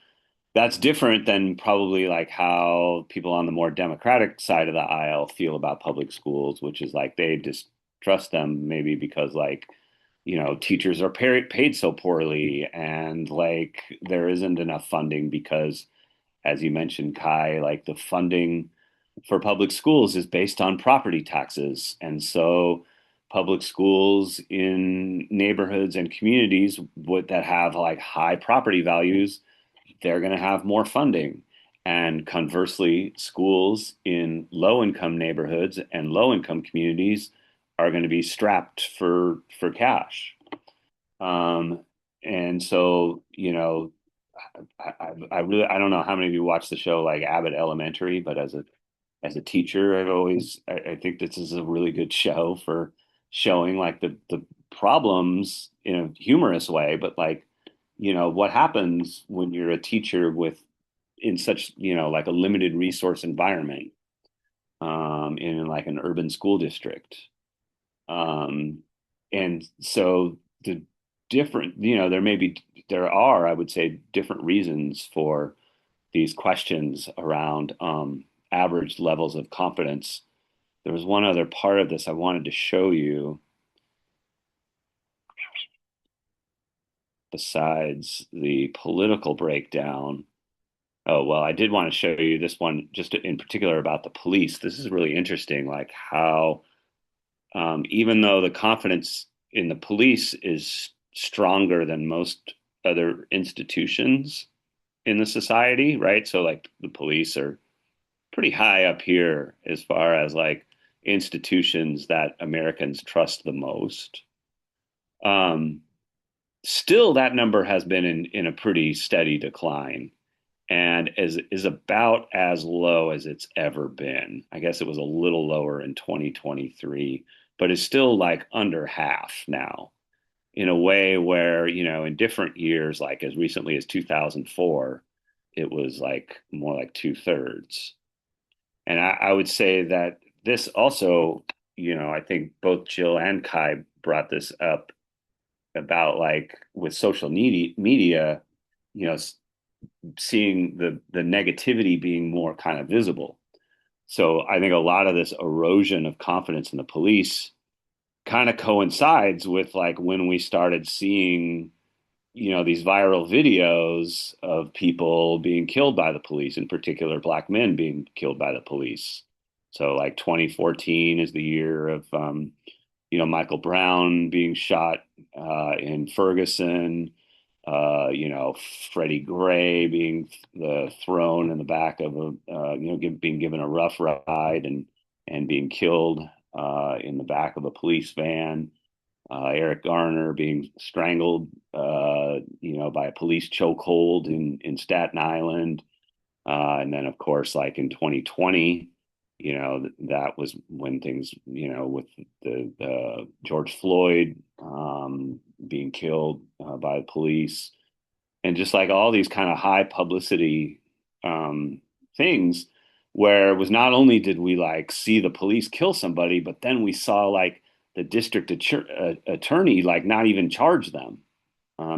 that's different than probably like how people on the more democratic side of the aisle feel about public schools, which is like they distrust them maybe because like teachers are paid so poorly, and like there isn't enough funding because, as you mentioned, Kai, like the funding for public schools is based on property taxes. And so public schools in neighborhoods and communities that have like high property values, they're going to have more funding. And conversely, schools in low income neighborhoods and low income communities are going to be strapped for cash. Um, and so, I really I don't know how many of you watch the show like Abbott Elementary, but as a teacher, I think this is a really good show for showing like the problems in a humorous way, but like, what happens when you're a teacher with in such, like a limited resource environment, in like an urban school district. Um, and so the different, there are, I would say, different reasons for these questions around average levels of confidence. There was one other part of this I wanted to show you besides the political breakdown. Oh, well, I did want to show you this one just in particular about the police. This is really interesting, like how even though the confidence in the police is stronger than most other institutions in the society, right? So, like, the police are pretty high up here as far as like institutions that Americans trust the most. Um, Still, that number has been in a pretty steady decline and is about as low as it's ever been. I guess it was a little lower in 2023, but it's still like under half now in a way where, in different years, like as recently as 2004, it was like more like two-thirds. And I would say that this also, I think both Jill and Kai brought this up about like with social media, you know, seeing the negativity being more kind of visible. So I think a lot of this erosion of confidence in the police kind of coincides with like when we started seeing, these viral videos of people being killed by the police, in particular black men being killed by the police. So like 2014 is the year of Michael Brown being shot in Ferguson, Freddie Gray being thrown in the back of being given a rough ride and being killed in the back of a police van. Eric Garner being strangled, by a police chokehold in Staten Island. And then, of course, like in 2020, that was when things, with the George Floyd being killed by the police, and just like all these kind of high publicity things, where it was not only did we like see the police kill somebody, but then we saw like the district attorney like not even charge them,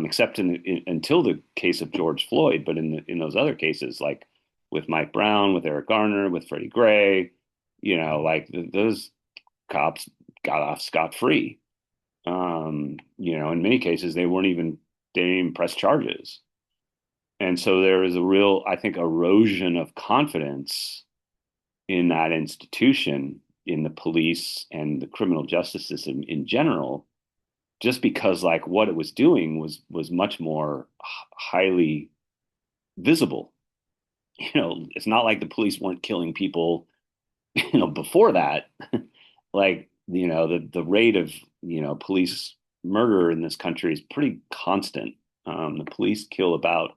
except until the case of George Floyd. But in those other cases, like with Mike Brown, with Eric Garner, with Freddie Gray, like those cops got off scot-free. In many cases they didn't even press charges. And so there is a real, I think, erosion of confidence in that institution, in the police and the criminal justice system in general, just because like what it was doing was much more highly visible. It's not like the police weren't killing people, before that. Like, the rate of, police murder in this country is pretty constant. The police kill about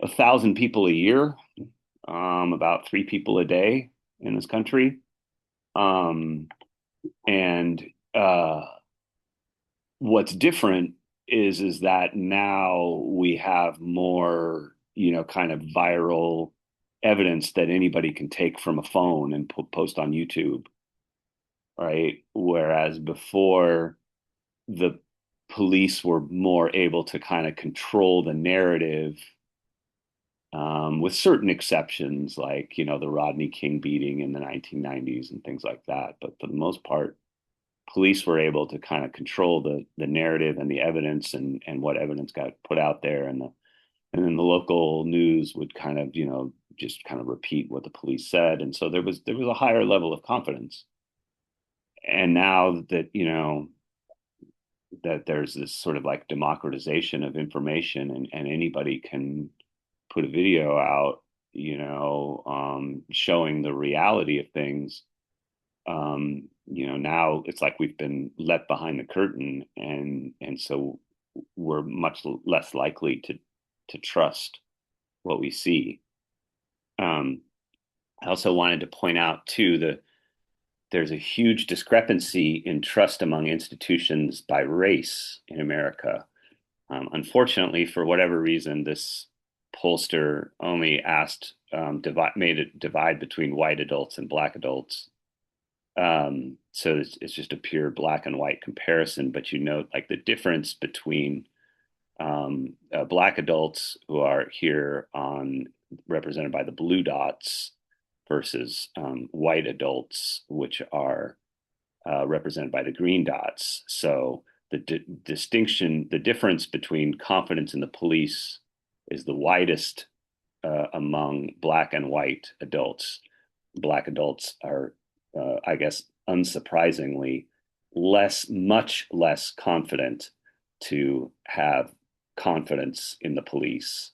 1,000 people a year, about three people a day in this country. Um, and what's different is that now we have more, kind of viral evidence that anybody can take from a phone and post on YouTube, right? Whereas before, the police were more able to kind of control the narrative, with certain exceptions, like, the Rodney King beating in the 1990s and things like that. But for the most part, police were able to kind of control the narrative and the evidence and what evidence got put out there, and then the local news would kind of, just kind of repeat what the police said, and so there was a higher level of confidence. And now that that there's this sort of like democratization of information, and anybody can put a video out, showing the reality of things. Now it's like we've been let behind the curtain, and so we're much less likely to trust what we see. I also wanted to point out too that there's a huge discrepancy in trust among institutions by race in America. Unfortunately, for whatever reason, this pollster only asked, made it divide between white adults and black adults. So it's just a pure black and white comparison, but you note like the difference between black adults who are here represented by the blue dots versus white adults, which are represented by the green dots. So the distinction, the difference between confidence in the police is the widest among black and white adults. Black adults are, I guess, unsurprisingly, much less confident to have confidence in the police.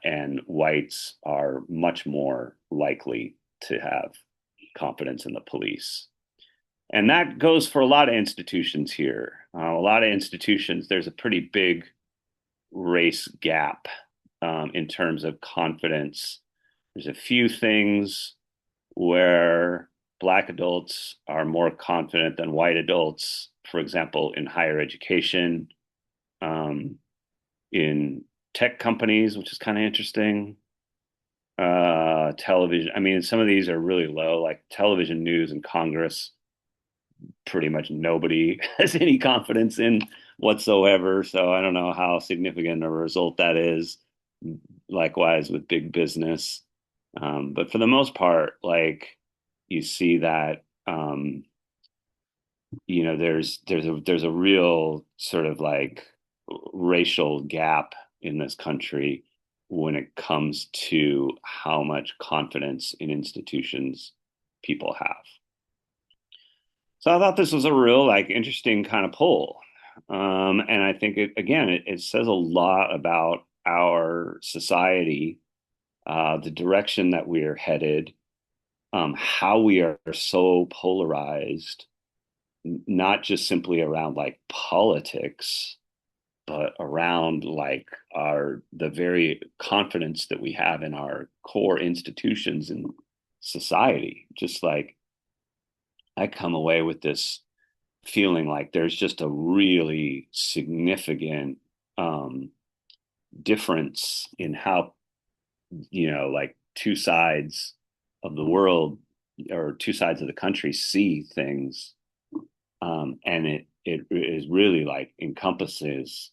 And whites are much more likely to have confidence in the police. And that goes for a lot of institutions here. A lot of institutions, there's a pretty big race gap in terms of confidence. There's a few things where black adults are more confident than white adults, for example, in higher education, in tech companies, which is kind of interesting. Television, I mean, some of these are really low, like television news and Congress, pretty much nobody has any confidence in whatsoever. So I don't know how significant a result that is. Likewise with big business. But for the most part, like you see that, there's a real sort of like racial gap in this country when it comes to how much confidence in institutions people have. So I thought this was a real like interesting kind of poll. And I think it says a lot about our society, the direction that we're headed, how we are so polarized, not just simply around like politics, but around like the very confidence that we have in our core institutions in society. Just like I come away with this feeling like there's just a really significant difference in how, like two sides of the world or two sides of the country see things. And it is really like encompasses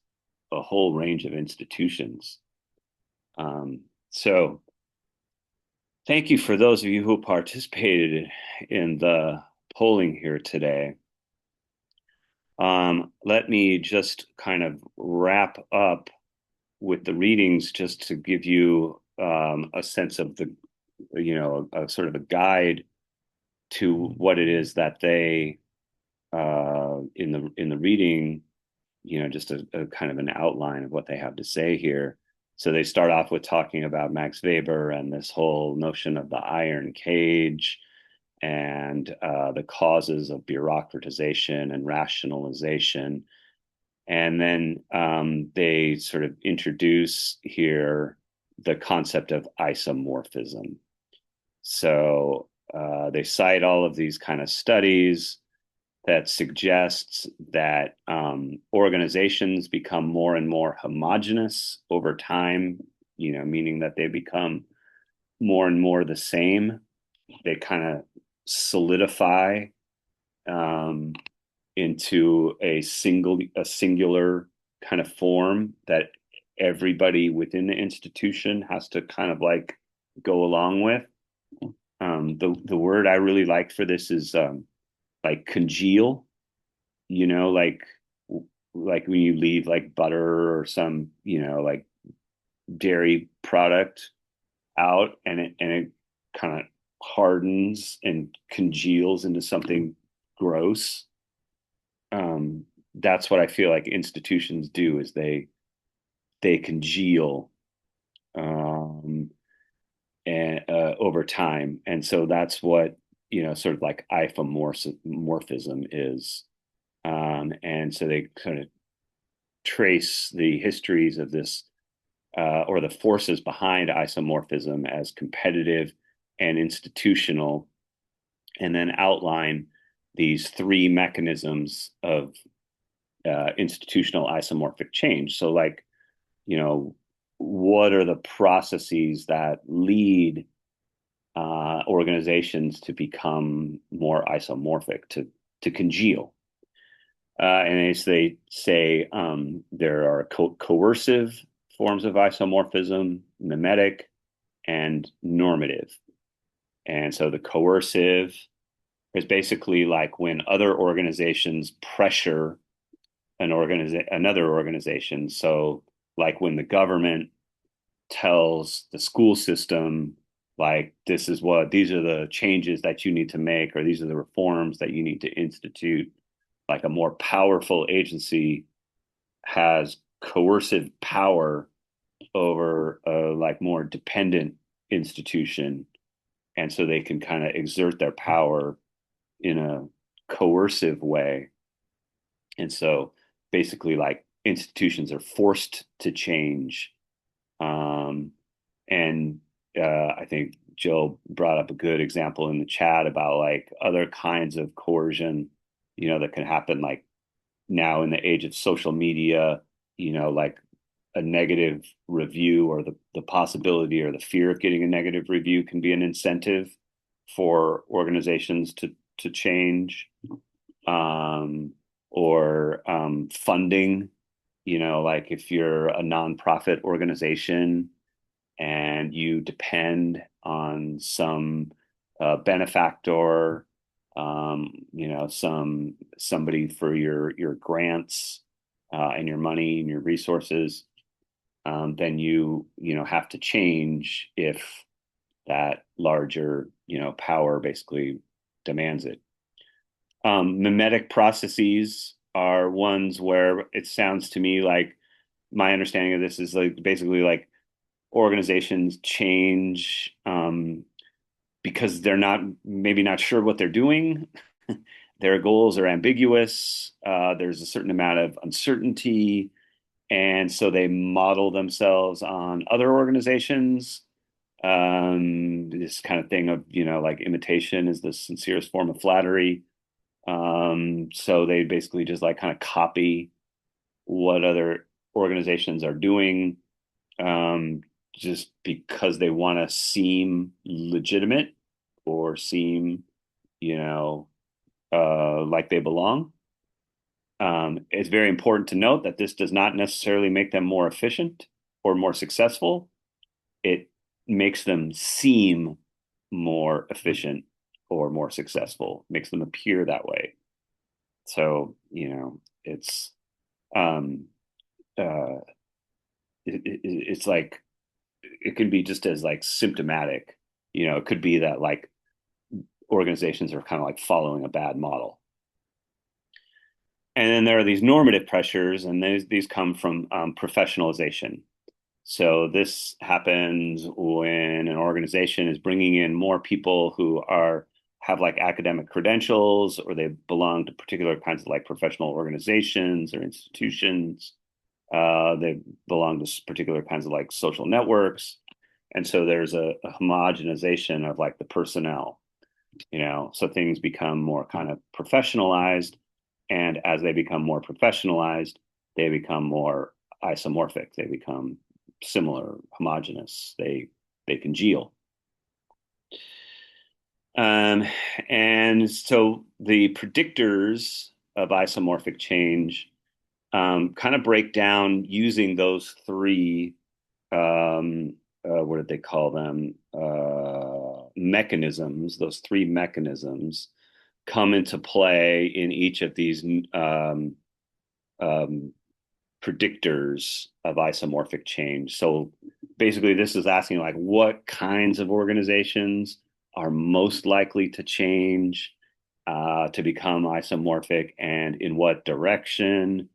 a whole range of institutions. So thank you for those of you who participated in the polling here today. Let me just kind of wrap up with the readings just to give you a sense of a sort of a guide to what it is that they in the reading, just a kind of an outline of what they have to say here. So they start off with talking about Max Weber and this whole notion of the iron cage and the causes of bureaucratization and rationalization. And then they sort of introduce here the concept of isomorphism. So they cite all of these kind of studies that suggests that organizations become more and more homogenous over time, meaning that they become more and more the same. They kind of solidify into a singular kind of form that everybody within the institution has to kind of like go along with. The word I really like for this is like congeal, like when you leave like butter or some, like dairy product out, and it kind of hardens and congeals into something gross. That's what I feel like institutions do, is they congeal, and over time. And so that's what, sort of like isomorphism is. And so they kind of trace the histories of this, or the forces behind isomorphism as competitive and institutional, and then outline these three mechanisms of institutional isomorphic change. So, like, what are the processes that lead organizations to become more isomorphic, to congeal? And as they say, there are coercive forms of isomorphism, mimetic, and normative. And so the coercive is basically like when other organizations pressure another organization. So, like when the government tells the school system, like, these are the changes that you need to make, or these are the reforms that you need to institute. Like, a more powerful agency has coercive power over a like more dependent institution, and so they can kind of exert their power in a coercive way. And so basically, like, institutions are forced to change. And I think Jill brought up a good example in the chat about like other kinds of coercion, that can happen, like now in the age of social media, like a negative review, or the possibility or the fear of getting a negative review, can be an incentive for organizations to change. Or funding, like if you're a nonprofit organization and you depend on some benefactor, somebody for your grants, and your money and your resources, then you have to change if that larger power basically demands it. Mimetic processes are ones where it sounds to me like, my understanding of this is like basically like organizations change, because they're maybe not sure what they're doing. Their goals are ambiguous. There's a certain amount of uncertainty. And so they model themselves on other organizations. This kind of thing of, like, imitation is the sincerest form of flattery. So they basically just like kind of copy what other organizations are doing, just because they want to seem legitimate, or seem, like they belong. It's very important to note that this does not necessarily make them more efficient or more successful. It makes them seem more efficient or more successful, makes them appear that way. So, it's um it's like, it can be just as like symptomatic. It could be that like organizations are kind of like following a bad model. And then there are these normative pressures, and these come from professionalization. So this happens when an organization is bringing in more people who have like academic credentials, or they belong to particular kinds of like professional organizations or institutions. They belong to particular kinds of like social networks. And so there's a homogenization of like the personnel, so things become more kind of professionalized. And as they become more professionalized, they become more isomorphic. They become similar, homogenous. They congeal. And so the predictors of isomorphic change kind of break down using those three, what did they call them? Mechanisms, those three mechanisms, come into play in each of these predictors of isomorphic change. So basically, this is asking like what kinds of organizations are most likely to change to become isomorphic and in what direction.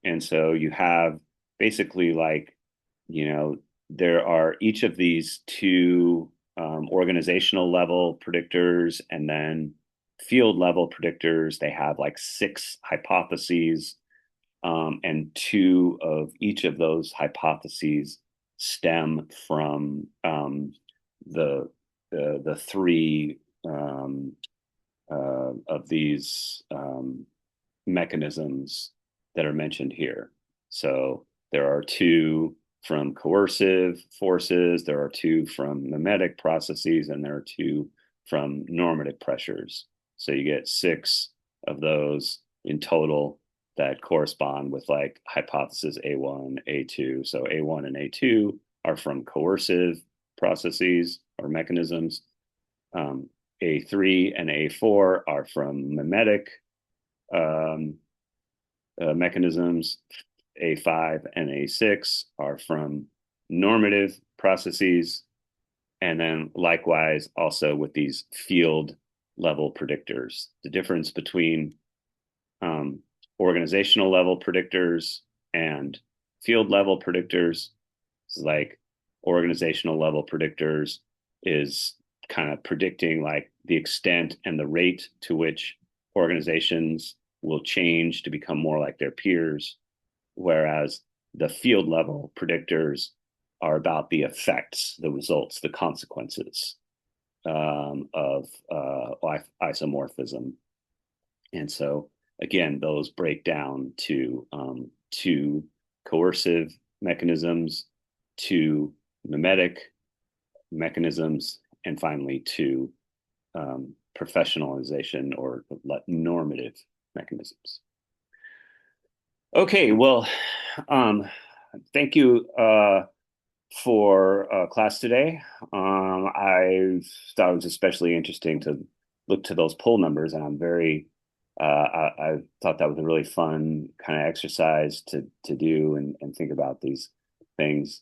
And so you have basically like, there are each of these two organizational level predictors and then field level predictors. They have like 6 hypotheses, and 2 of each of those hypotheses stem from the 3 of these mechanisms that are mentioned here. So there are 2 from coercive forces, there are 2 from mimetic processes, and there are 2 from normative pressures. So you get 6 of those in total that correspond with like hypothesis A1, A2. So A1 and A2 are from coercive processes or mechanisms. A3 and A4 are from mimetic mechanisms. A5 and A6 are from normative processes. And then likewise, also with these field level predictors, the difference between organizational level predictors and field level predictors is like organizational level predictors is kind of predicting like the extent and the rate to which organizations will change to become more like their peers, whereas the field level predictors are about the effects, the results, the consequences of isomorphism. And so, again, those break down to 2 coercive mechanisms, 2 mimetic mechanisms, and finally 2 professionalization or normative mechanisms. Okay, well, thank you for class today. I thought it was especially interesting to look to those poll numbers, and I'm very I thought that was a really fun kind of exercise to do and think about these things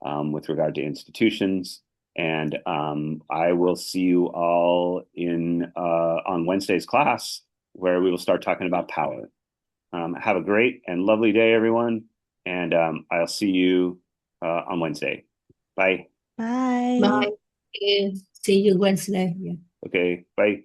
with regard to institutions. And I will see you all in on Wednesday's class, where we will start talking about power. Have a great and lovely day, everyone, and I'll see you on Wednesday. Bye. Bye. Bye. See you Wednesday. Yeah. Okay, bye.